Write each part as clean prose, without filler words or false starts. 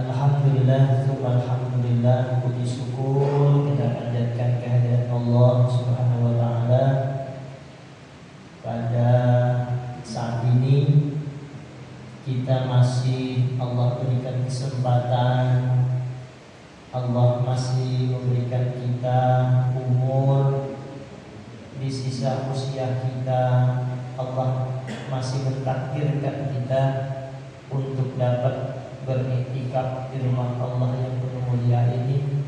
Alhamdulillah, alhamdulillah, puji syukur kita panjatkan kehadirat Allah Subhanahu wa taala. Pada saat ini kita masih Allah berikan kesempatan, Allah masih memberikan kita umur di sisa usia kita. Allah masih mentakdirkan kita untuk dapat beriktikaf di rumah Allah yang penuh mulia ini,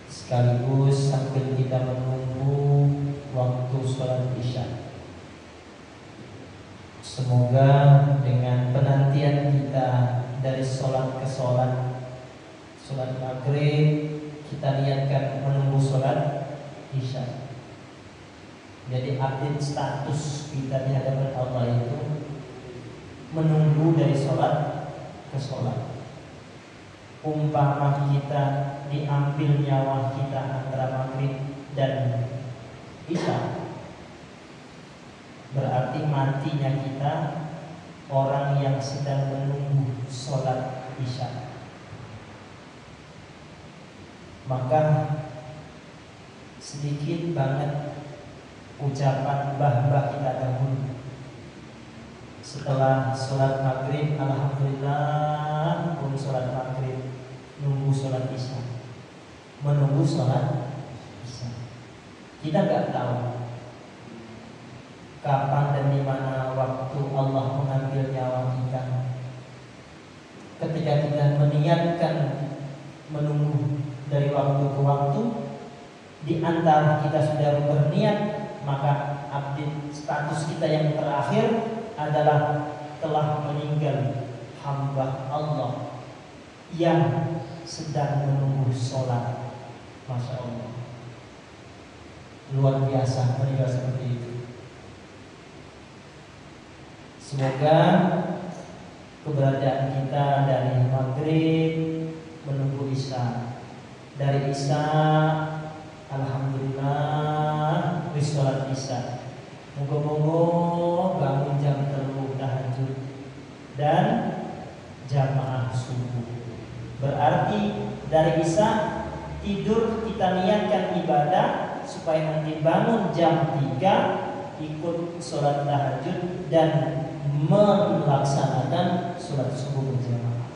sekaligus sambil kita menunggu waktu sholat isya. Semoga dengan penantian kita dari sholat ke sholat maghrib, kita niatkan menunggu sholat isya. Jadi update status kita di hadapan Allah itu menunggu dari sholat ke sholat. Umpama kita diambil nyawa kita antara maghrib dan isya, berarti matinya kita orang yang sedang menunggu sholat isya. Maka sedikit banget ucapan bah-bah kita dahulu. Setelah sholat maghrib, alhamdulillah, pun sholat maghrib, nunggu sholat isya, menunggu sholat isya. Kita nggak tahu kapan dan di mana waktu Allah mengambil nyawa kita. Ketika kita meniatkan menunggu dari waktu ke waktu, di antara kita sudah berniat, maka update status kita yang terakhir adalah telah meninggal hamba Allah yang sedang menunggu sholat. Masya Allah, luar biasa meninggal seperti itu. Semoga keberadaan kita dari maghrib menunggu isya, dari isya alhamdulillah wis sholat isya, moga-moga bangun jam 3 tahajud dan jamaah subuh. Berarti dari isya tidur kita niatkan ibadah supaya nanti bangun jam 3 ikut sholat tahajud dan melaksanakan sholat subuh berjamaah.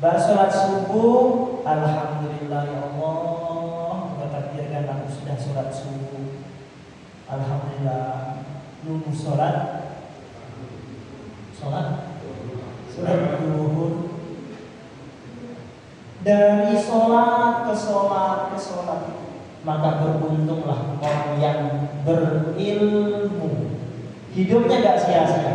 Bar sholat subuh, alhamdulillah ya Allah, kita takdirkan aku sudah sholat subuh. Alhamdulillah, nunggu sholat zuhur. Dari sholat ke sholat, maka beruntunglah orang yang berilmu. Hidupnya gak sia-sia.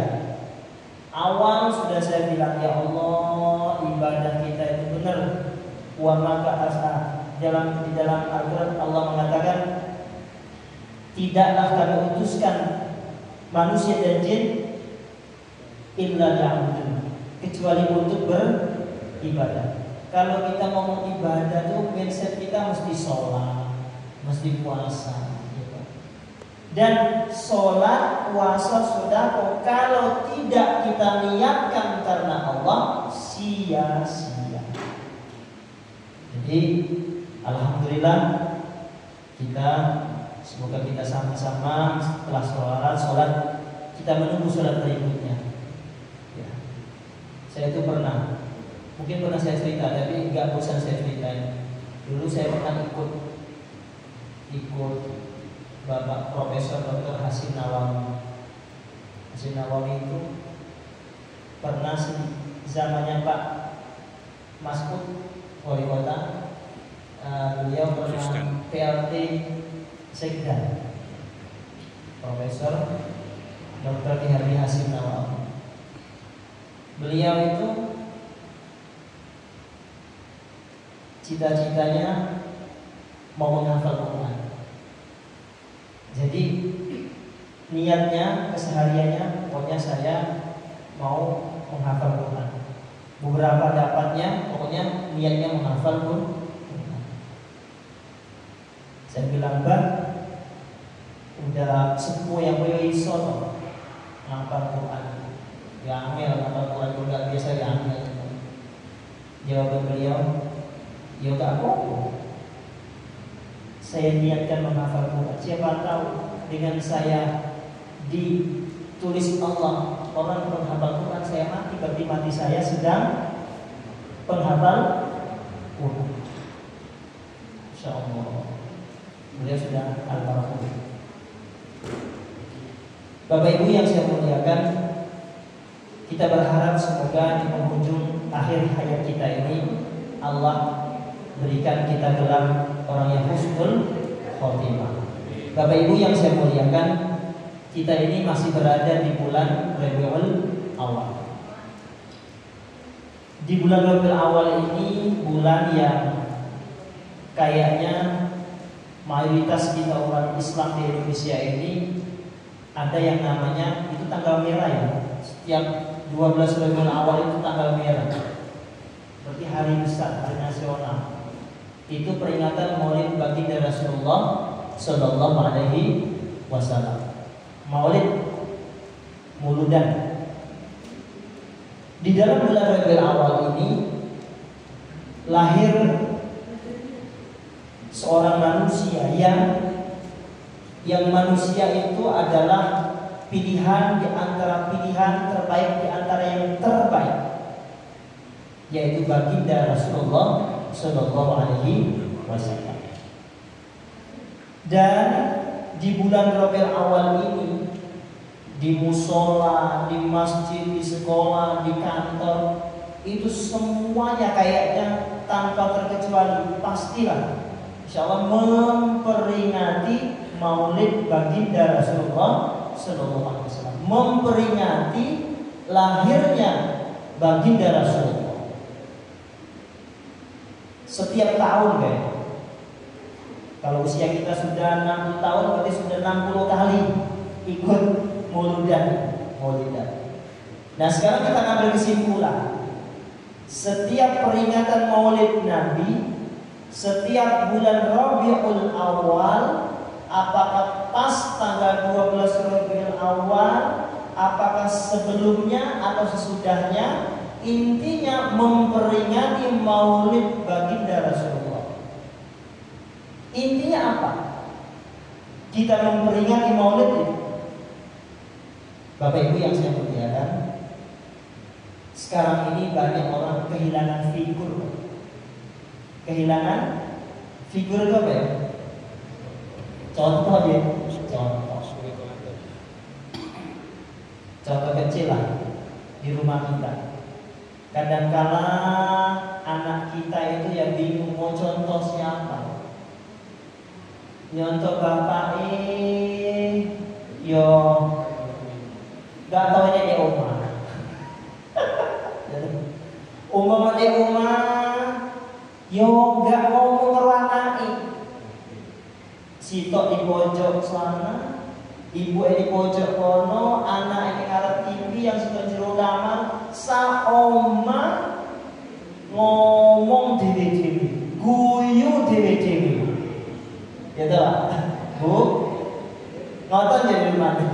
Awal sudah saya bilang, ya Allah, ibadah kita itu benar. Wa maka asa di dalam Al-Quran Allah mengatakan, tidaklah kami utuskan manusia dan jin illa liya'budun, kecuali untuk beribadah. Kalau kita ngomong ibadah tuh mindset kita mesti sholat, mesti puasa. Dan sholat, puasa, sedekah kalau tidak kita niatkan karena Allah, sia-sia. Jadi alhamdulillah kita, semoga kita sama-sama setelah sholat kita menunggu sholat berikutnya. Ya. Saya itu mungkin pernah saya cerita, tapi nggak bosan saya ceritain. Dulu saya pernah ikut Bapak Profesor Dr. Hasim Nawawi. Hasim Nawawi itu pernah zamannya Pak Maskud wali kota, beliau pernah PLT Sekda, Profesor Dr. Ki Hasim Nawawi. Beliau itu cita-citanya mau menghafal Quran. Jadi niatnya, kesehariannya, pokoknya saya mau menghafal Quran. Beberapa dapatnya, pokoknya niatnya menghafal Quran. Saya bilang, Mbak, udah sepuh yang iso menghafal Quran. Ya angel, menghafal Quran juga biasa ya angel. Ya Jawaban beliau, ya gak apa-apa. Saya niatkan menghafal Quran. Siapa tahu dengan saya ditulis Allah orang penghafal Quran, saya mati, berarti mati saya sedang penghafal Quran. Insyaallah beliau sudah almarhum. Bapak Ibu yang saya muliakan, kita berharap semoga di penghujung akhir hayat kita ini Allah berikan kita gelar orang yang husnul khotimah. Bapak Ibu yang saya muliakan, kita ini masih berada di bulan Rabiul Awal. Di bulan Rabiul Awal ini bulan yang kayaknya mayoritas kita orang Islam di Indonesia ini ada yang namanya itu tanggal merah ya. Setiap 12 Rabiul Awal itu tanggal merah. Berarti hari besar, hari nasional. Itu peringatan Maulid baginda Rasulullah Sallallahu Alaihi Wasallam. Maulid Muludan. Di dalam bulan Rabiul Awal ini lahir seorang manusia yang manusia itu adalah pilihan di antara pilihan terbaik di antara yang terbaik, yaitu baginda Rasulullah Sallallahu Alaihi Wasallam. Dan di bulan Rabiul Awal ini, di musola, di masjid, di sekolah, di kantor, itu semuanya kayaknya tanpa terkecuali pastilah insyaallah memperingati Maulid baginda Rasulullah Sallallahu Alaihi Wasallam, memperingati lahirnya baginda Rasulullah. Setiap tahun kayak, kalau usia kita sudah 60 tahun berarti sudah 60 kali ikut Maulidan. Nah sekarang kita ambil kesimpulan. Setiap peringatan Maulid Nabi, setiap bulan Rabiul Awal, apakah pas tanggal 12 Rabiul Awal, apakah sebelumnya atau sesudahnya, intinya memperingati Maulid baginda Rasulullah. Intinya apa? Kita memperingati Maulid itu. Bapak Ibu yang saya muliakan, sekarang ini banyak orang kehilangan figur. Kehilangan figur itu apa ya? Contoh ya, contoh kecil lah di rumah kita. Kadangkala anak kita itu ya bingung mau contoh siapa. Nyontoh bapak yo gak taunya dia omah. Umpama dia omah yo gak ngomong ngerwanai. Sitok di pojok sana, ibu di pojok kono, anak di ngarep TV yang sudah jero kamar, sa oma ngomong dewe-dewe, guyu dewe-dewe. Ya lah, Bu. Ngoten jadi mana?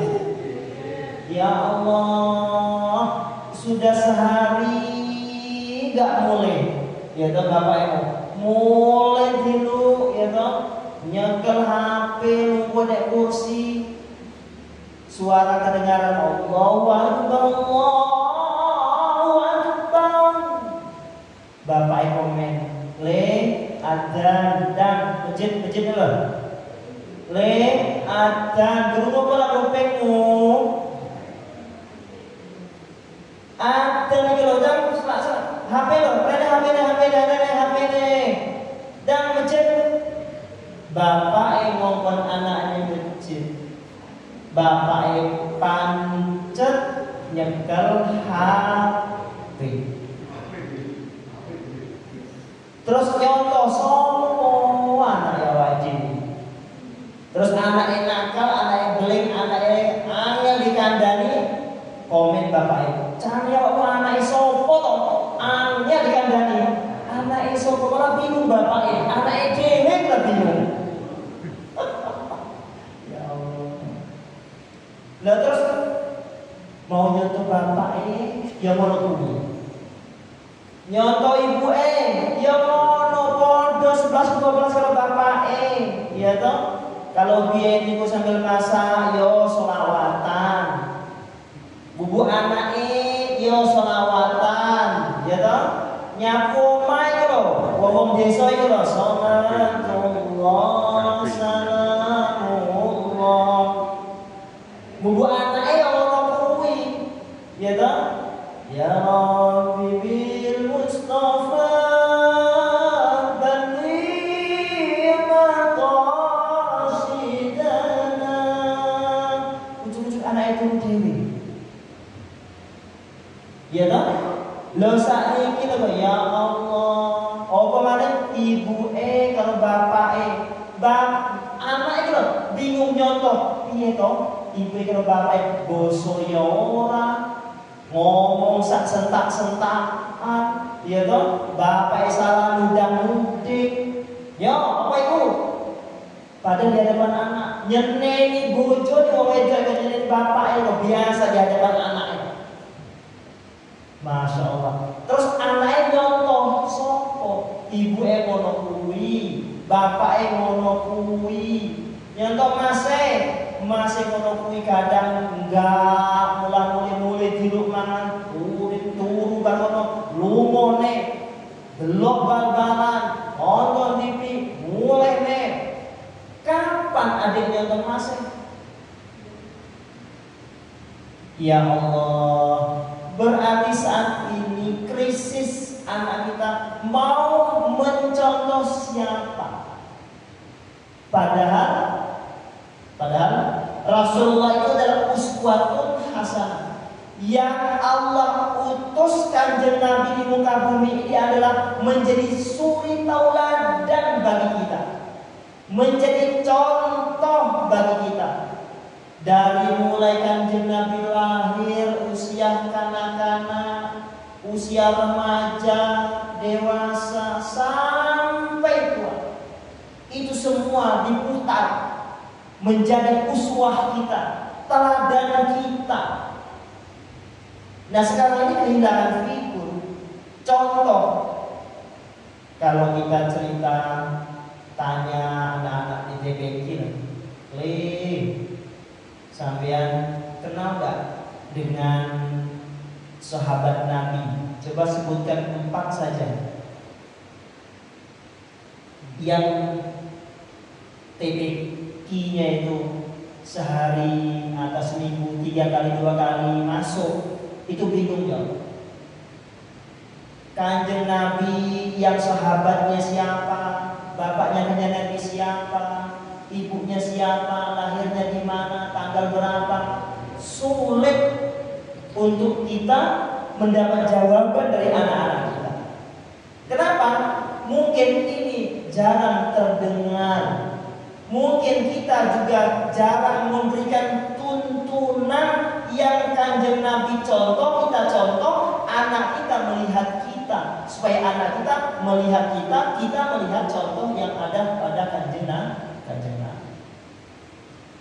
Ya Allah, sudah sehari gak mulai. Ya toh Bapak Ibu, mulai dulu ya toh, nyekel HP, nunggu di kursi, suara kedengaran Allahu Akbar, Allahu Akbar. Bapak Ibu komen, le adzan dan masjid dulu. Le adzan, guru apa lah dompetmu? Adzan iki lho, dan HP lo, HP deh. Dan masjid. Bapak yang ngomong anaknya masjid. Bapak yang pancet nyekel HP. Terus nyontoh semua anak yang wajib. Terus anak yang nakal, anak yang beling, anak yang angel dikandani, komen bapak ibu. Cari apa anak isopo toh? Angel dikandani. Anak isopo malah bingung bapak ibu. Anak yang cewek malah bingung. Ya Allah. Lah terus mau nyentuh bapak ini, ya mau tunggu. Nyonto ibu ya ngono podo 11 12 karo bapak iya toh. Kalau biyen niku sambil masak yo selawatan. Bubu anak yo selawatan, ya toh. Nyapu omah iku lho, wong desa iku lho salatullah salamullah. Bubu anake yo ngono kuwi, ya toh. Ya Rabbi bil Mustafa balli maqasidana. Ujuk-ujuk anak itu dewi. Ya toh? Lo sakniki lho ya Allah. Apa maneh ibu kalau bapak anak iki lho bingung nyontoh. Piye toh? Ibu karo bapak basa ya ora. Ngomong sak sentak-sentakan, ya toh, bapak salah nudang-nuding. Ya, apa itu? Padahal di hadapan anak, nyeneni bojo di wong wedok nyeneni bapak itu biasa di hadapan anaknya. Masya Allah. Terus anaknya nyontoh sopo, ibu ngono kuwi, bapak ngono kuwi. Nyontoh masih ngono kuwi kadang enggak mulai diluk mangan turu barono lumone delok bal-balan nonton TV mulai kapan adik nyontoh masih? Ya Allah, berarti saat ini krisis anak kita mau mencontoh siapa? Padahal Rasulullah itu adalah uswatun hasanah. Yang Allah utus kanjeng Nabi di muka bumi ini adalah menjadi suri tauladan bagi kita, menjadi contoh bagi kita. Dari mulai kanjeng Nabi lahir, usia kanak-kanak, usia remaja, dewasa, sampai tua, itu semua diputar menjadi uswah kita, teladan kita. Nah sekarang ini kehilangan figur, contoh. Kalau kita cerita, tanya anak-anak di TPQ, sampean kenal gak dengan sahabat Nabi? Coba sebutkan 4 saja yang TPQ-nya itu sehari atau seminggu 3 kali 2 kali masuk, itu bingung jawab. Kanjeng Nabi yang sahabatnya siapa, bapaknya kanjeng Nabi siapa, ibunya siapa, lahirnya di mana, tanggal berapa, sulit untuk kita mendapat jawaban dari anak-anak kita. Kenapa? Mungkin ini jarang terdengar. Mungkin kita juga jarang memberikan tuntunan yang kanjeng Nabi contoh, kita contoh, anak kita melihat kita, supaya anak kita melihat kita melihat contoh yang ada pada kanjeng Nabi.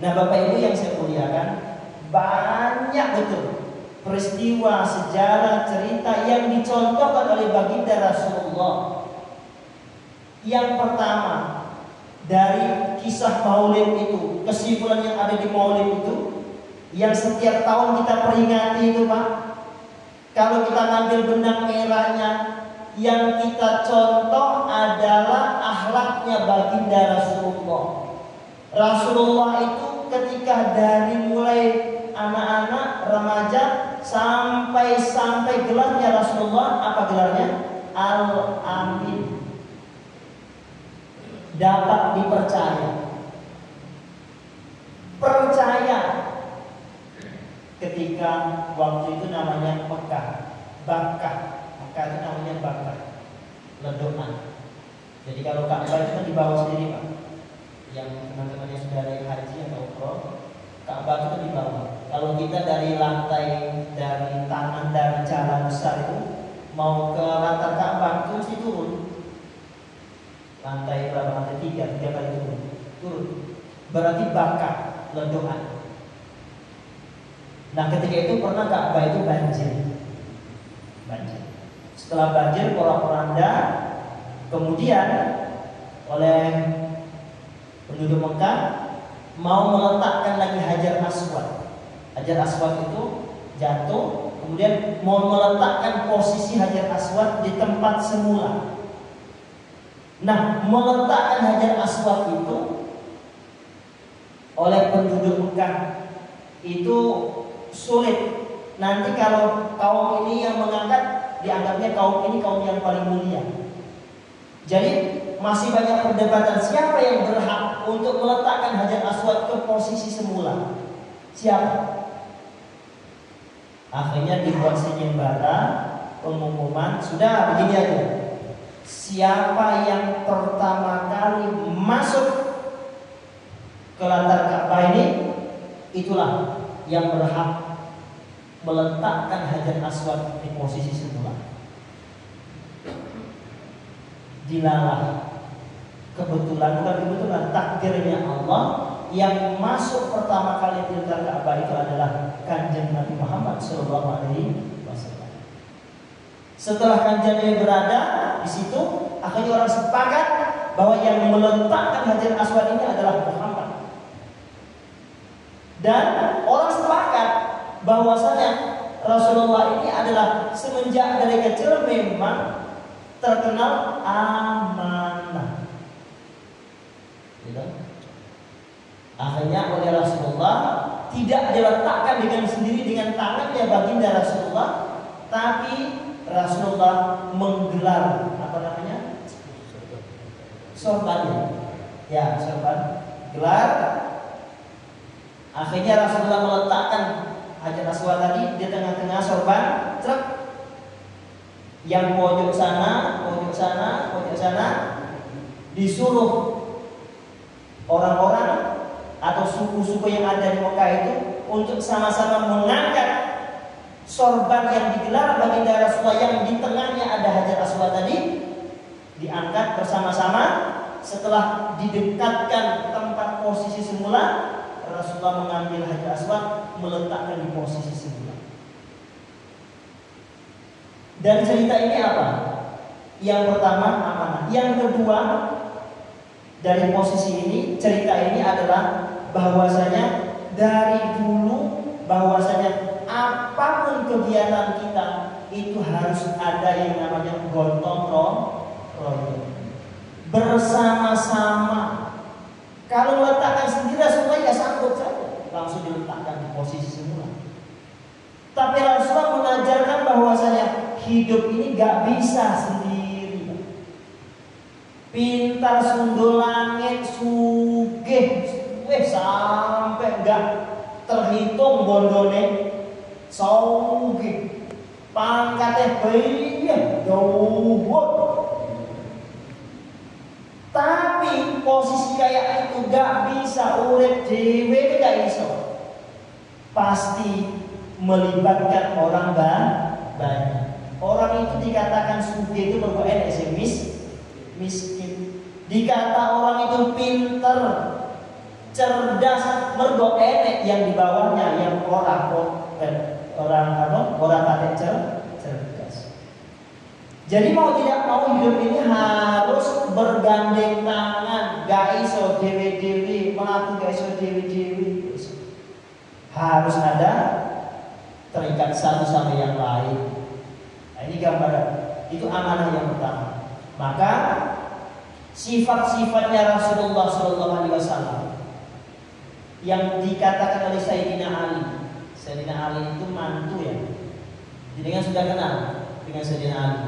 Nah Bapak Ibu yang saya muliakan, banyak betul peristiwa, sejarah, cerita yang dicontohkan oleh baginda Rasulullah. Yang pertama, dari kisah maulid itu, kesimpulan yang ada di maulid itu, yang setiap tahun kita peringati itu Pak, kalau kita ngambil benang merahnya, yang kita contoh adalah akhlaknya baginda Rasulullah. Rasulullah itu ketika dari mulai anak-anak, remaja, sampai gelarnya Rasulullah, apa gelarnya? Al-Amin. Dapat dipercaya, percaya. Ketika waktu itu namanya Mekah, Mekah itu namanya Bakkah, ledokan. Jadi kalau Ka'bah itu kan dibawa sendiri Pak. Yang teman-teman yang sudah naik haji atau umroh, Ka'bah itu kan dibawa. Kalau kita dari lantai, dari tanah, dari jalan besar itu mau ke lantai Ka'bah itu mesti turun. Lantai berapa? Lantai 3 kali turun. Berarti Bakkah, ledokan. Nah ketika itu pernah Ka'bah itu banjir. Setelah banjir porak-poranda, kemudian oleh penduduk Mekah mau meletakkan lagi Hajar Aswad. Hajar Aswad itu jatuh, kemudian mau meletakkan posisi Hajar Aswad di tempat semula. Nah, meletakkan Hajar Aswad itu oleh penduduk Mekah itu sulit. Nanti kalau kaum ini yang mengangkat, dianggapnya kaum ini kaum yang paling mulia. Jadi masih banyak perdebatan siapa yang berhak untuk meletakkan Hajar Aswad ke posisi semula. Siapa? Akhirnya dibuat senyembara, pengumuman, sudah begini aja. Siapa yang pertama kali masuk ke latar Ka'bah ini, itulah yang berhak meletakkan Hajar Aswad di posisi semula. Dilalah, kebetulan, bukan kebetulan, takdirnya Allah, yang masuk pertama kali di latar Ka'bah itu adalah Kanjeng Nabi Muhammad SAW. Setelah Kanjeng Nabi berada di situ, akhirnya orang sepakat bahwa yang meletakkan Hajar Aswad ini adalah Muhammad. Dan orang sepakat bahwasanya Rasulullah ini adalah semenjak dari kecil memang terkenal amanah. Gitu. Akhirnya oleh Rasulullah tidak diletakkan dengan sendiri dengan tangannya baginda Rasulullah, tapi Rasulullah menggelar apa namanya? Sorban. Ya, sorban. Gelar. Akhirnya Rasulullah meletakkan Hajar Aswad tadi di tengah-tengah sorban, truk. Yang pojok sana, pojok sana, pojok sana disuruh orang-orang atau suku-suku yang ada di Mekah itu untuk sama-sama mengangkat sorban yang digelar baginda Rasulullah yang di tengahnya ada Hajar Aswad tadi, diangkat bersama-sama. Setelah didekatkan tempat posisi semula, Rasulullah mengambil Hajar Aswad, meletakkan di posisi semula. Dan cerita ini apa? Yang pertama amanah. Yang kedua, dari posisi ini, cerita ini adalah bahwasanya dari dulu bahwasanya apapun kegiatan kita itu harus ada yang namanya gotong royong, bersama-sama. Kalau meletakkan sendiri Rasulullah ya sanggup saja, langsung diletakkan di posisi semula. Tapi Rasulullah mengajarkan bahwasanya hidup ini gak bisa sendiri. Pintar sundul langit, sugih sampai gak terhitung bondone, sugih. Pangkatnya banyak, jauh. Tapi posisi kayak itu gak bisa urip dhewe, gak iso. Pasti melibatkan orang banyak. Orang itu dikatakan sugih itu berbuat enak, miskin. Dikata orang itu pinter, cerdas, mergo enek yang di bawahnya yang orang kata cerdas. Jadi mau tidak mau hidup ini harus bergandeng tangan, gak iso dewe-dewe, melaku gak iso dewe-dewe. Harus ada terikat satu sama yang lain. Nah, ini gambaran. Itu amanah yang pertama. Maka sifat-sifatnya Rasulullah SAW yang dikatakan oleh Sayyidina Ali. Sayyidina Ali itu mantu ya. Jadi kan sudah kenal dengan Sayyidina Ali.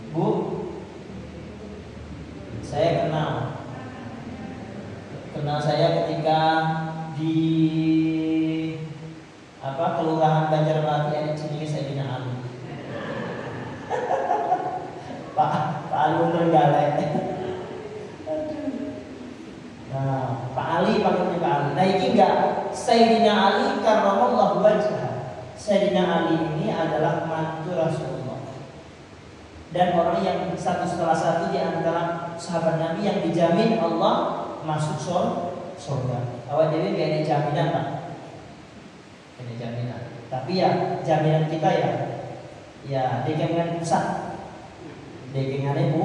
Bu, saya kenal saya ketika di Kelurahan Banjarmati ada sini Sayyidina Ali. Pak Ali Trenggalek. Nah, Pak Ali panggilnya Pak Ali. Nah, ini enggak Sayyidina Ali karramallahu wajhah. Sayyidina Ali ini adalah mantu Rasulullah. Dan orang yang salah satu di antara sahabat Nabi yang dijamin Allah masuk surga. Awak jadi gak ada jaminan Pak. Ada jaminan. Tapi ya jaminan kita ya Ya, dekengan pusat. Dekengannya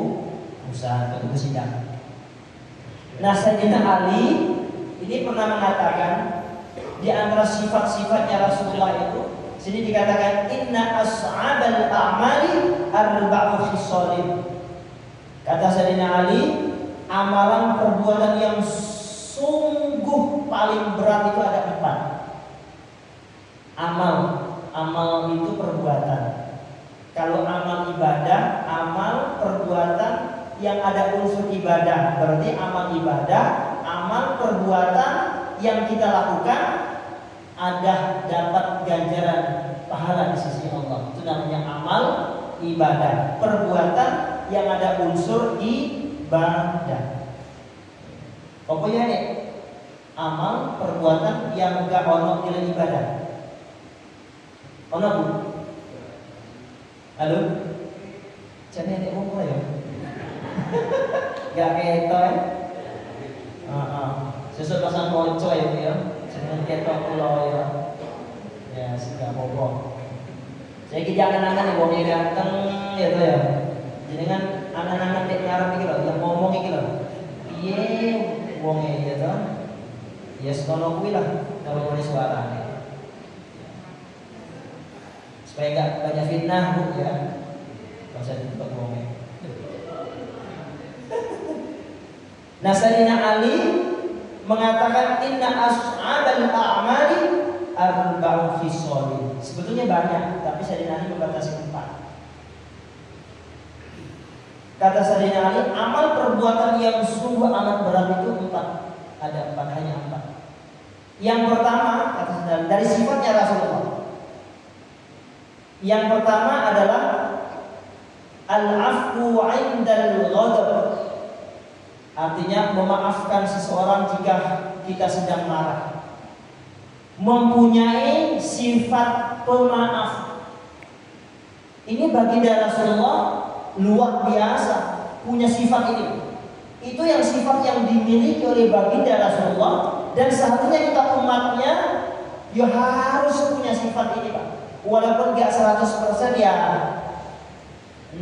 pusat untuk sidang. Nah, Sayyidina Ali ini pernah mengatakan di antara sifat-sifatnya Rasulullah itu, sini dikatakan inna as'abal a'mali arba'u khisalin. Kata Sayyidina Ali, amalan perbuatan yang sungguh paling berat itu ada 4. Amal itu perbuatan. Kalau amal ibadah, amal perbuatan yang ada unsur ibadah, berarti amal ibadah, amal perbuatan yang kita lakukan ada dapat ganjaran pahala di sisi Allah. Itu namanya amal ibadah, perbuatan yang ada unsur ibadah. Pokoknya nih, amal perbuatan yang gak ono nilai ibadah. Ono bu? Halo? Jadi ada ngomong ya? Gak ketok Sesuai pasang konco ya bu ya. Jangan ketok pulau ya. Ya sudah bobo. Saya jangan-jangan nih wong ganteng ya tuh ya. Jadi kan anak-anak dek ngarep iki lho, yang ngomong iki lho. Piye wonge ya tuh? Ya sekono kuwi lah kalau ngene suarane. Supaya enggak banyak fitnah bu ya. Enggak usah ditutup wonge. Nah, Sayyidina Ali mengatakan inna as'abal a'mali arba'u khisalin. Sebetulnya banyak, tapi Sayyidina Ali membatasi 4. Kata Sayyidina Ali, amal perbuatan yang sungguh amat berat itu 4. Ada 4, hanya 4. Yang pertama, kata Sayyidina Ali, dari sifatnya Rasulullah. Yang pertama adalah al-afwu 'indal ghadab. Artinya memaafkan seseorang jika kita sedang marah. Mempunyai sifat pemaaf. Ini baginda Rasulullah luar biasa punya sifat ini. Itu yang sifat yang dimiliki oleh baginda Rasulullah, dan seharusnya kita umatnya ya harus punya sifat ini Pak. Walaupun gak 100% ya 0,0%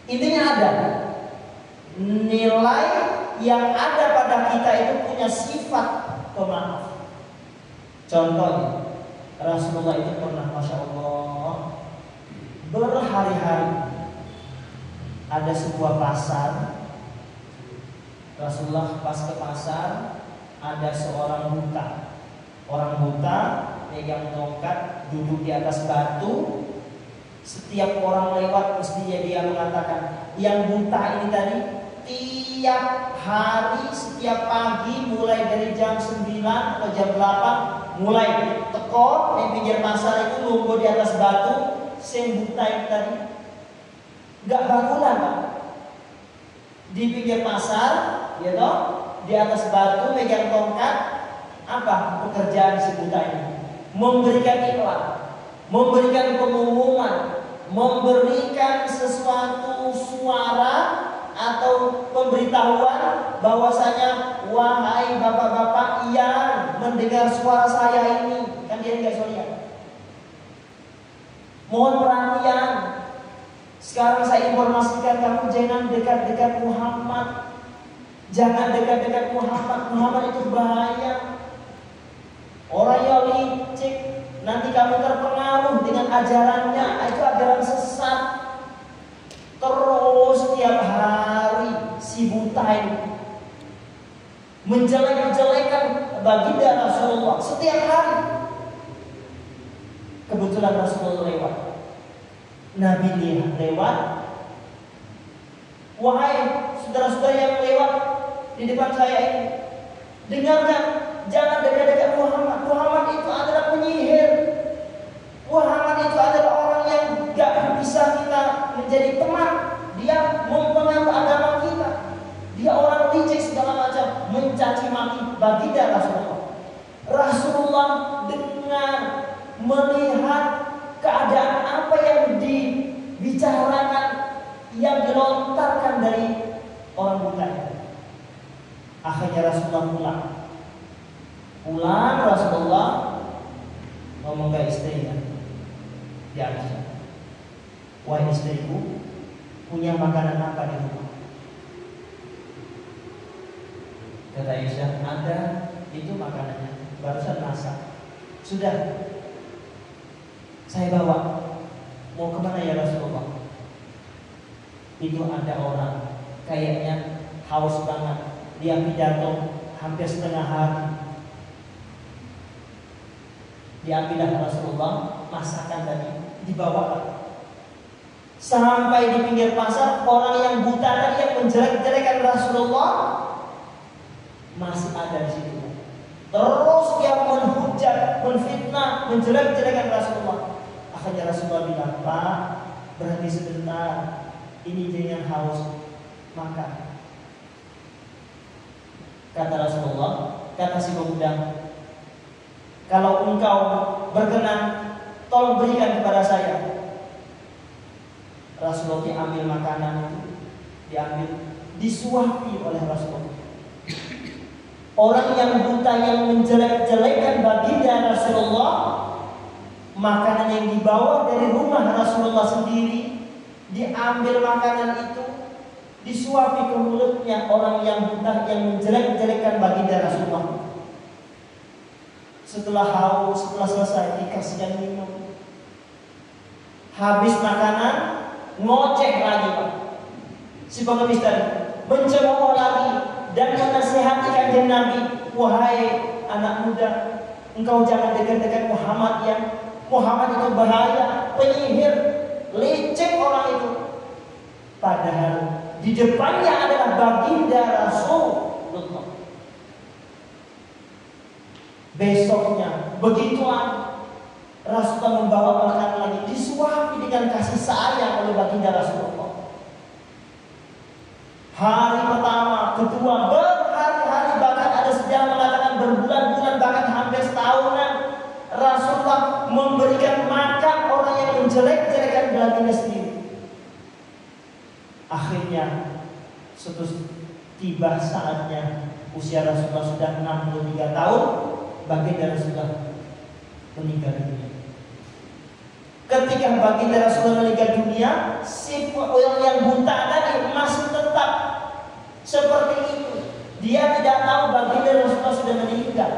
intinya ada nilai yang ada pada kita itu punya sifat pemaaf. Contohnya Rasulullah itu pernah, Masya Allah, berhari-hari ada sebuah pasar. Rasulullah pas ke pasar, ada seorang buta. Orang buta pegang tongkat, duduk di atas batu. Setiap orang lewat mestinya dia mengatakan, yang buta ini tadi tiap hari, setiap pagi mulai dari jam 9 atau jam 8 mulai teko di pinggir pasar itu nunggu di atas batu. Sing buta ini tadi gak bakulan Pak, di pinggir pasar gitu, di atas batu megang tongkat. Apa pekerjaan si buta ini? Memberikan iklan, memberikan pengumuman, memberikan sesuatu suara atau pemberitahuan bahwasanya wahai bapak-bapak yang mendengar suara saya ini, kan dia enggak soalnya, mohon perhatian. Sekarang saya informasikan kamu jangan dekat-dekat Muhammad. Jangan dekat-dekat Muhammad. Muhammad itu bahaya. Orang yang licik, nanti kamu terpengaruh dengan ajarannya. Itu ajaran sesat. Terus setiap hari si buta ini menjelek-jelekan baginda Rasulullah setiap hari. Kebetulan Rasulullah lewat, Nabi lihat lewat. Wahai saudara-saudara yang lewat di depan saya ini, dengarkan, jangan dekat-dekat Muhammad. Muhammad itu adalah penyihir. Muhammad itu adalah orang yang gak bisa kita menjadi teman. Dia mempengaruhi agama kita. Dia orang licik segala macam, mencaci maki baginda Rasulullah. Rasulullah dengar, melihat keadaan apa yang dibicarakan, yang dilontarkan dari orang buta. Akhirnya Rasulullah pulang Rasulullah ngomong ke istrinya, Siti Aisyah, wahai istriku, punya makanan apa di rumah? Kata Aisyah, ada, itu makanannya, barusan masak. Sudah, saya bawa. Mau kemana ya Rasulullah? Itu ada orang, kayaknya haus banget. Dia pidato hampir setengah hari. Diambillah Rasulullah masakan tadi, dibawa sampai di pinggir pasar. Orang yang buta tadi yang menjelek-jelekan Rasulullah masih ada di situ. Terus dia menghujat, menfitnah, menjelek-jelekan Rasulullah. Akhirnya Rasulullah bilang, Pak, berhenti sebentar. Ini dia yang haus, makan. Kata Rasulullah, kata si pemuda, kalau engkau berkenan, tolong berikan kepada saya. Rasulullah diambil makanan itu, diambil, disuapi oleh Rasulullah. Orang yang buta yang menjelek-jelekan baginda Rasulullah, makanan yang dibawa dari rumah Rasulullah sendiri, diambil makanan itu, disuapi ke mulutnya orang yang buta yang menjelek-jelekan baginda Rasulullah. Setelah haus, setelah selesai, dikasihkan minum. Habis makanan, ngoceh lagi Pak. Si pengemis tadi mencemooh lagi dan menasihati kanjeng Nabi, wahai anak muda, engkau jangan dekat-dekat Muhammad ya. Muhammad itu bahaya, penyihir, licik orang itu. Padahal di depannya adalah baginda Rasulullah. Besoknya begituan Rasulullah membawa makanan lagi, disuapi dengan kasih sayang oleh baginda Rasulullah. Hari pertama, kedua, berhari-hari, bahkan ada sejarah mengatakan berbulan-bulan, bahkan hampir setahunan Rasulullah memberikan makan orang yang menjelek-jelekan baginda sendiri. Akhirnya tiba saatnya usia Rasulullah sudah 63 tahun, baginda Rasulullah meninggal dunia. Ketika baginda Rasulullah meninggal dunia, si orang yang buta tadi masih tetap seperti itu. Dia tidak tahu baginda Rasulullah sudah meninggal.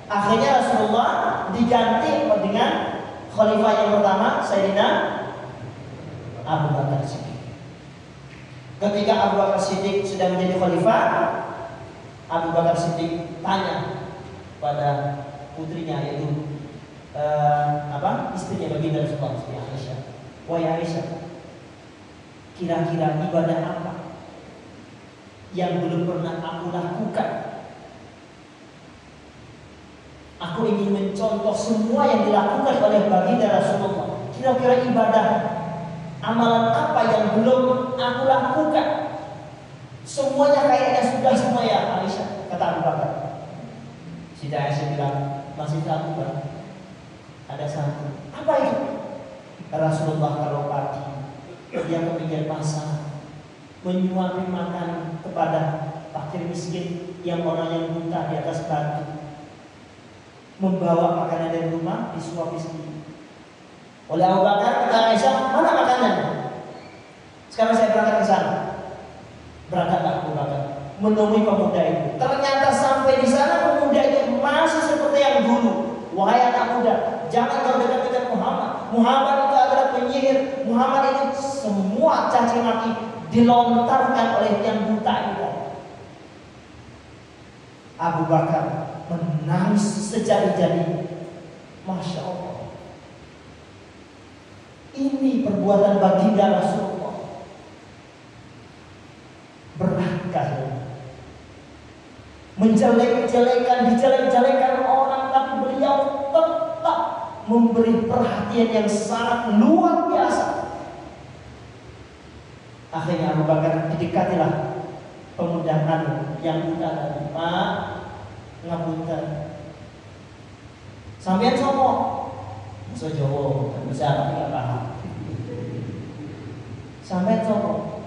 Akhirnya Rasulullah diganti dengan khalifah yang pertama, Sayyidina Abu Bakar Siddiq. Ketika Abu Bakar Siddiq sudah menjadi khalifah, Abu Bakar Siddiq tanya pada putrinya, yaitu istrinya baginda Rasulullah, Aisyah, wahai Aisyah, kira-kira ibadah apa yang belum pernah aku lakukan? Aku ingin mencontoh semua yang dilakukan oleh baginda Rasulullah. Kira-kira ibadah amalan apa yang belum aku lakukan? Semuanya kayaknya sudah semua ya Aisyah, kata Abu Bakar. Siti Aisyah bilang, masih satu Bang. Ada satu. Apa itu? Rasulullah kalau pagi dia ke pinggir pasar menyuapi makan kepada fakir miskin yang orang yang buta di atas batu, membawa makanan dari rumah disuapi sendiri. Oleh Abu Bakar, kata Aisyah, mana makanannya? Sekarang saya berangkat ke sana. Berangkatlah Abu Bakar menemui pemuda itu. Ternyata sampai di sana pemuda itu masih seperti yang dulu. Wahai anak muda, jangan kau dekat-dekat Muhammad. Muhammad itu adalah penyihir. Muhammad itu semua caci maki dilontarkan oleh yang buta itu. Abu Bakar menangis sejadi-jadinya. Masya Allah, ini perbuatan baginda Rasulullah. Beratkah menjelek-jelekan, dijelek-jelekan orang, tapi beliau tetap memberi perhatian yang sangat luar biasa. Akhirnya Abu Bakar didekatilah pemuda yang buta tadi. Pak, ngapunten, sampeyan sopo? Basa Jawa, bisa tapi nggak paham. Sampeyan sopo?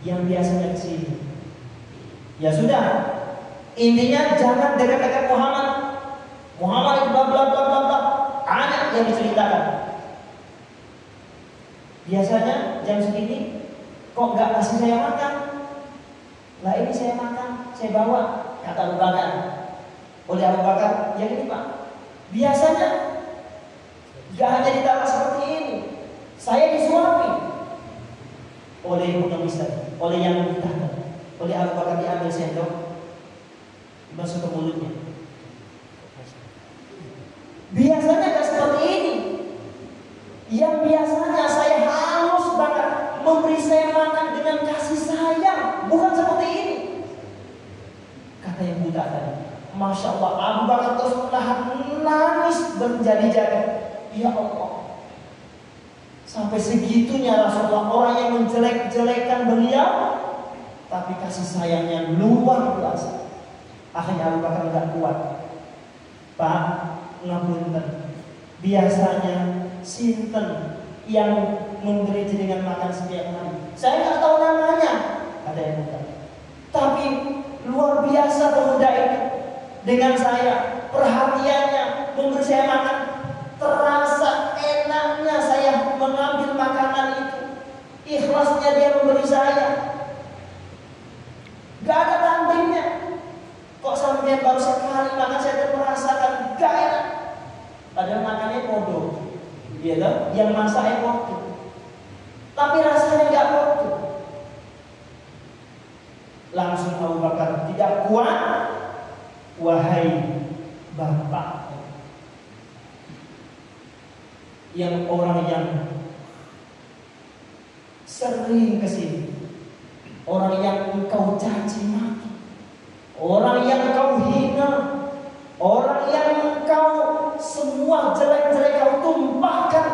Yang biasanya kesini. Ya sudah, intinya jangan dekat-dekat Muhammad. Muhammad itu bla bla bla bla bla, anak yang diceritakan. Biasanya jam segini kok nggak kasih saya makan? Lah ini saya makan, saya bawa, kata Abu Bakar. Oleh Abu Bakar, ya ini Pak. Biasanya nggak hanya ditaruh seperti ini, saya disuapi oleh pengemis tadi, oleh yang minta. Oleh Abu Bakar diambil sendok, masuk ke mulutnya. Biasanya nggak seperti ini. Yang biasanya saya halus banget, memberi saya makan dengan kasih sayang, bukan seperti ini. Kata yang buta tadi, Masya Allah, Abu Bakar terus menahan nangis berjadi-jadi. Ya Allah, sampai segitunya Rasulullah, orang yang menjelek-jelekkan beliau, tapi kasih sayangnya luar biasa. Akhirnya Abu Bakar nggak kuat. Pak, ngapunten, biasanya sinten yang memberi jenengan makan setiap hari? Saya nggak tahu namanya, ada yang buta. Tapi luar biasa pemuda itu dengan saya, perhatiannya memberi saya makan. Terasa enaknya saya mengambil makanan itu, ikhlasnya dia memberi saya. Gak ada tandingnya. Kok sampai baru sekali makan saya merasakan gak enak. Padahal makannya bodoh, iya kan? Yang masaknya bodoh, tapi rasanya gak bodoh. Langsung Abu Bakar tidak kuat. Wahai Bapak, yang orang yang sering kesini, orang yang engkau caci maki, orang yang engkau hina, orang yang engkau semua jelek-jelek kau tumpahkan,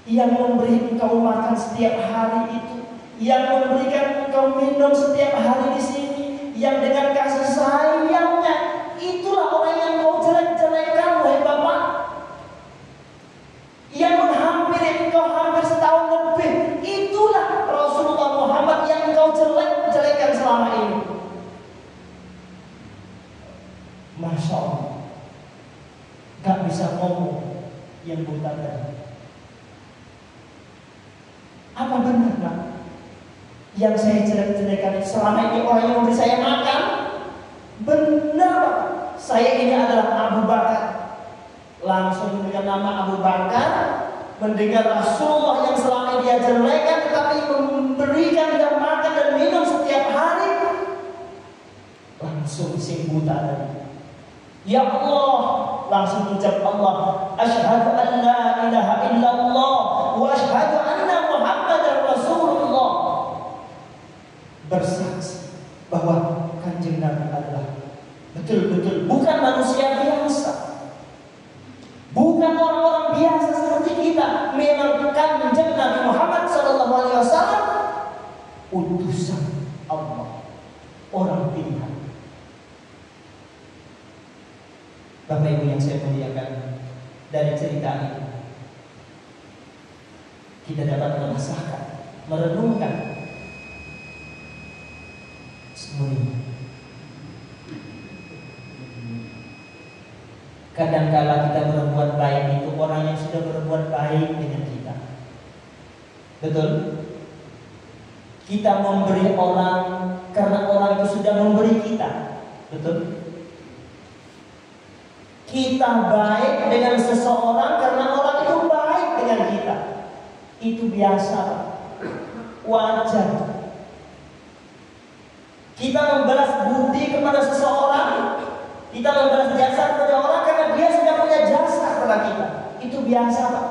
yang memberi engkau makan setiap hari itu, yang memberikan engkau minum setiap hari di sini, yang dengan kasih sayangnya, itulah orang yang kau jelek-jelekan, wahai Bapak. Yang menghampiri engkau hampir setahun lebih, itulah Rasulullah Muhammad yang engkau jelek-jelekan selama ini. Masya Allah, gak bisa ngomong yang buta tadi. Apa benar Pak? Yang saya jelek-jelekan selama ini orang yang memberi saya makan? Benar Pak, saya ini adalah Abu Bakar. Langsung mendengar nama Abu Bakar, mendengar Rasulullah yang selama dia jelekan tetapi memberikan dia makan dan minum setiap hari, langsung si buta tadi, ya Allah, langsung ucap Allah, asyhadu an la ilaha illallah wa asyhadu anna Muhammadar Rasulullah. Bersaksi bahwa Kanjeng Nabi adalah betul-betul bukan manusia biasa, bukan orang-orang biasa seperti kita. Memang Kanjeng Nabi Muhammad SAW utusan Allah, orang pilihan. Bapak Ibu yang saya muliakan, dari cerita ini kita dapat merasakan, merenungkan semuanya. Kadangkala kita berbuat baik itu orang yang sudah berbuat baik dengan kita. Betul? Kita memberi orang karena orang itu sudah memberi kita. Betul? Kita baik dengan seseorang karena orang itu baik dengan kita. Itu biasa, wajar. Kita membalas budi kepada seseorang, kita membalas jasa kepada orang karena dia sudah punya jasa kepada kita. Itu biasa Pak.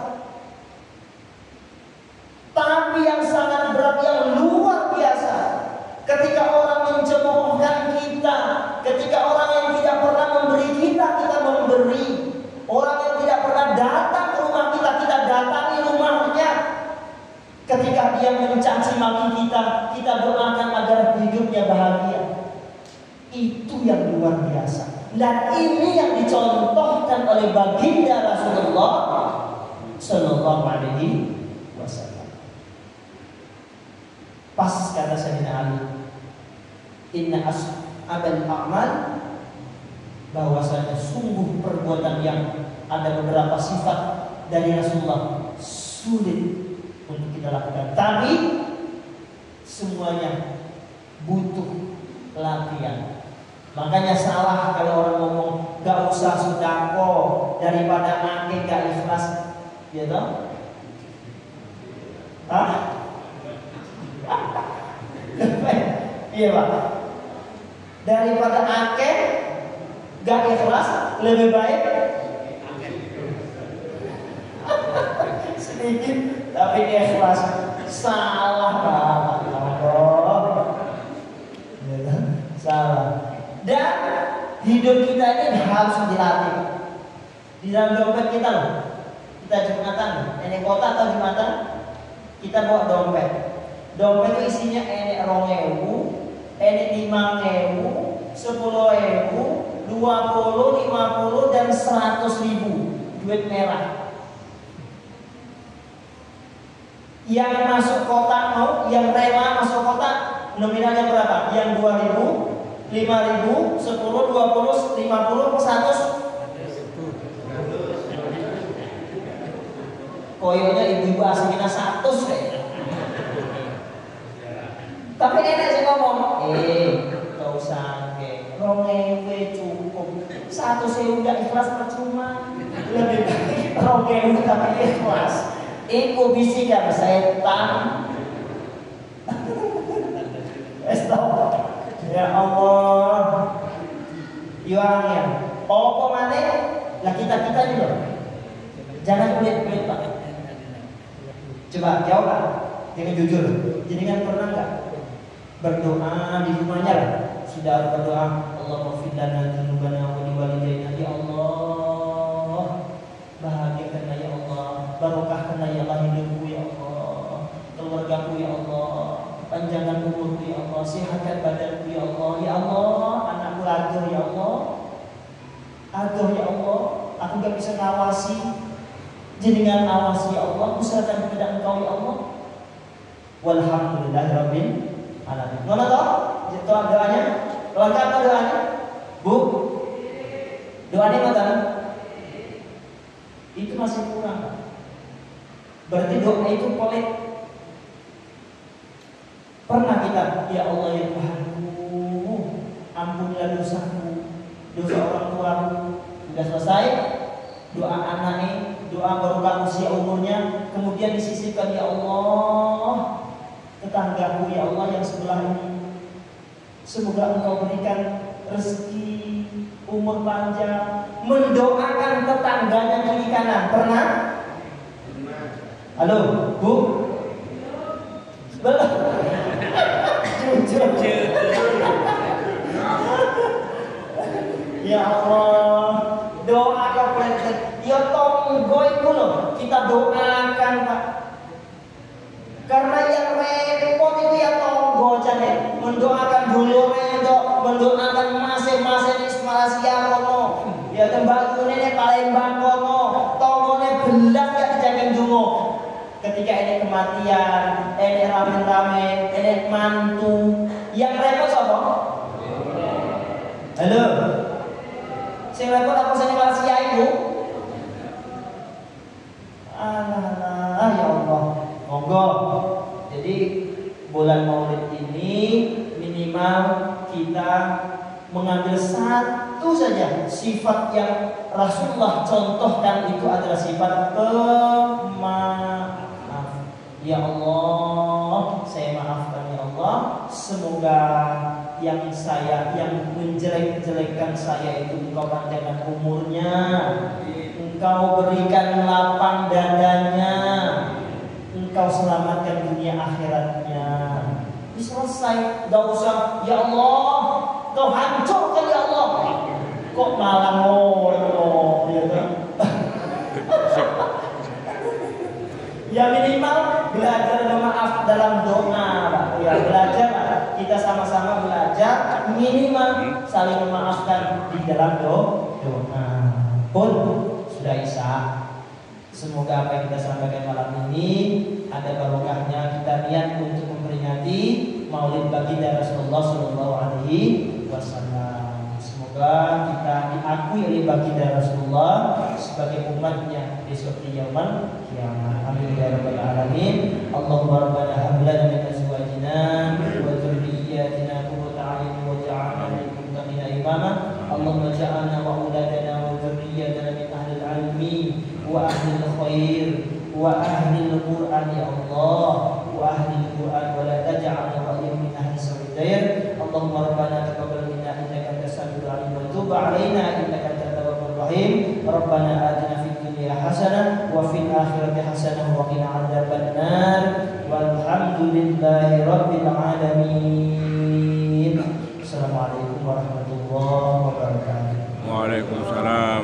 Tapi yang sangat berat, yang luar biasa, ketika orang mencemoohkan kita, ketika orang yang tidak pernah memberi kita, kita memberi. Orang yang tidak pernah datang ke rumah kita, kita datangi rumahnya. Ketika dia mencaci maki kita, kita doakan agar hidupnya bahagia. Itu yang luar biasa. Dan ini yang dicontohkan oleh baginda Rasulullah Sallallahu Alaihi Wasallam. Pas kata Sayyidina Ali, inna as'abal a'mal, bahwasanya sungguh perbuatan yang ada beberapa sifat dari Rasulullah sulit untuk kita lakukan. Tapi semuanya butuh latihan. Makanya salah kalau orang ngomong gak usah sudako daripada akeh gak ikhlas, ya toh? Hah? Iya Pak. Daripada akeh gak ikhlas lebih baik sedikit tapi ikhlas. Salah Pak. Salah. Dan hidup kita ini harus dilatih. Di dalam dompet kita loh. Kita Jumatan, ini kota atau Jumatan, kita bawa dompet. Dompet itu isinya ini 2.000, ini 5.000, 10.000, 20, 50 dan 100.000 duit merah. Yang masuk kotak mau, yang rela masuk kotak nominalnya berapa? Yang 2.000, 5.000, 10, 20, 50, 100. Koyonya ibu-ibu aslinya 100 kayaknya. Tapi enak sih ngomong, gak usah ke 2.000 cukup. 1.000 gak ikhlas percuma. Lebih baik 2.000 tapi ikhlas. Iku bisikan setan. Ya Allah. Yuangnya. Apa mana? Lah kita juga. Jangan kulit-kulit Pak. Coba jawab dengan jujur. Jadi kan pernah nggak berdoa di rumahnya lah? Sudah berdoa, Allahumma lana dzunubana wa liwalidayna, ya Allah, bahagiakanlah ya Allah, barokahkanlah ya Allah hidupku ya Allah, keluargaku ya Allah, panjangkan umurku ya Allah, sehatkan badanku ya Allah, ya Allah, anakku aduh ya Allah, aduh ya Allah, aku gak bisa ngawasi. Jenengan awasi ya Allah, usahakan kepada Engkau ya Allah. Walhamdulillahirabbil alamin. Mana toh? Doanya? Lengkap toh doanya? Bu? Doanya mana? Itu masih kurang. Berarti doa itu pelit. Pernah kita, ya Allah ya Tuhanku, ampunilah dosaku, dosa orang tuaku. Sudah selesai? Doa anaknya, doa barokah usia umurnya, kemudian disisipkan ya Allah tetanggaku ya Allah yang sebelah ini, semoga Engkau berikan rezeki, umur panjang. Mendoakan tetangganya kiri kanan pernah? Halo Bu? Belum? Jujur. Ya Allah, doa kepada ya tonggo itu loh kita doakan Pak. Karena yang repot itu ya tonggo jane mendoakan dulu mendoakan masing-masing di Malaysia kono. Ya tembak ini Palembang kono, tonggone belas ya dijamin dungo. Ketika ini kematian, ini rame-rame, ini mantu, yang repot apa? Halo. Sing repot apa sing Malaysia itu? Ya Allah, monggo. Jadi bulan Maulid ini minimal kita mengambil satu saja sifat yang Rasulullah contohkan, itu adalah sifat pemaaf. Ya Allah, saya maafkan ya Allah. Semoga yang menjelek-jelekkan saya itu Engkau panjangkan umurnya, Engkau berikan lapang dadanya, Engkau selamatkan dunia akhiratnya. Ini selesai, gak usah ya Allah Kau hancurkan ya Allah. Kok malah ngono ya kan? Ya minimal belajar maaf dalam doa Pak. Ya belajar kita sama-sama belajar minimal saling memaafkan di dalam doa. Pun sudah Isya. Semoga apa yang kita sampaikan malam ini ada barokahnya. Kita niat untuk memperingati Maulid Baginda Rasulullah Shallallahu Alaihi Wasallam. Semoga kita diakui oleh Baginda Rasulullah sebagai umatnya besok di yaumul kiamat. Amin ya Allahumma rabbana hab lana min azwajina wa dhurriyyatina qurrata a'yun waj'alna lil muttaqina imama. Allahumma ja'alna wa auladana wa dhurriyyatana min ahli al-'ilmi wa ahli al-khair wa ahli al-Qur'an ya Allah, wa ahli al-Qur'an wa la taj'alna wa'iyyan min ahli as-sa'ir. Allahumma rabbana taqabbal minna innaka antas samiul 'alim wa tub 'alaina innaka antat tawwabur rahim. Rabbana atina fid dunya hasanah wa fil akhirati hasanah wa qina 'adzabannar. Walhamdulillahi rabbil alamin. Assalamualaikum warahmatullahi wabarakatuh. Waalaikumsalam.